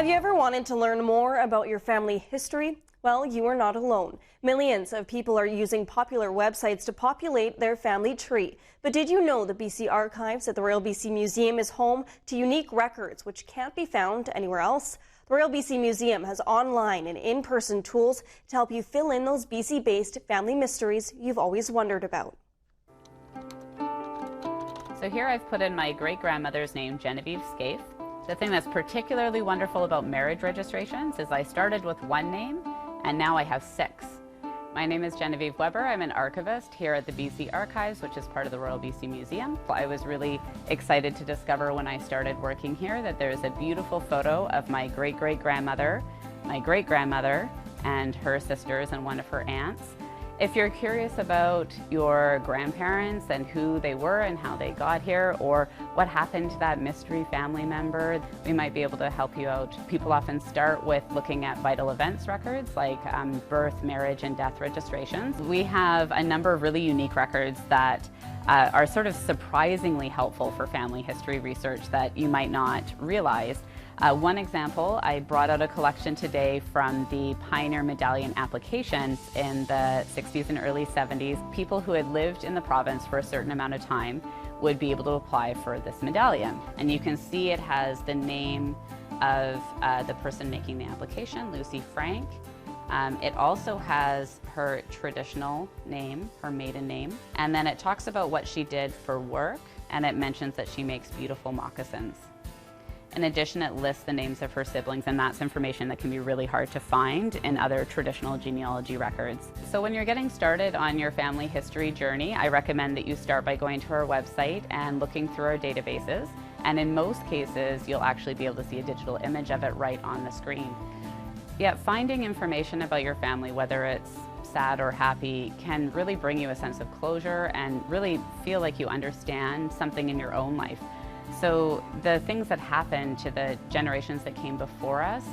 Have you ever wanted to learn more about your family history? Well, you are not alone. Millions of people are using popular websites to populate their family tree. But did you know the BC Archives at the Royal BC Museum is home to unique records which can't be found anywhere else? The Royal BC Museum has online and in-person tools to help you fill in those BC-based family mysteries you've always wondered about. So here I've put in my great-grandmother's name, Genevieve Scaife. The thing that's particularly wonderful about marriage registrations is I started with one name and now I have 6. My name is Genevieve Weber. I'm an archivist here at the BC Archives, which is part of the Royal BC Museum. I was really excited to discover when I started working here that there's a beautiful photo of my great-great-grandmother, my great-grandmother, and her sisters and one of her aunts. If you're curious about your grandparents and who they were and how they got here, or what happened to that mystery family member, we might be able to help you out. People often start with looking at vital events records like birth, marriage, and death registrations. We have a number of really unique records that are sort of surprisingly helpful for family history research that you might not realize. One example, I brought out a collection today from the Pioneer Medallion applications in the 60s and early 70s. People who had lived in the province for a certain amount of time would be able to apply for this medallion. And you can see it has the name of the person making the application, Lucy Frank. It also has her traditional name, her maiden name, and then it talks about what she did for work, and it mentions that she makes beautiful moccasins. In addition, it lists the names of her siblings, and that's information that can be really hard to find in other traditional genealogy records. So when you're getting started on your family history journey, I recommend that you start by going to our website and looking through our databases. And in most cases, you'll actually be able to see a digital image of it right on the screen. Yet finding information about your family, whether it's sad or happy, can really bring you a sense of closure and really feel like you understand something in your own life. So the things that happened to the generations that came before us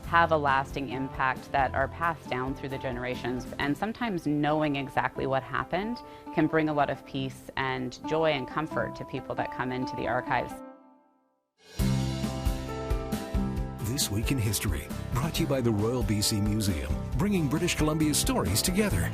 have a lasting impact that are passed down through the generations. And sometimes knowing exactly what happened can bring a lot of peace and joy and comfort to people that come into the archives. This Week in History, brought to you by the Royal BC Museum, bringing British Columbia's stories together.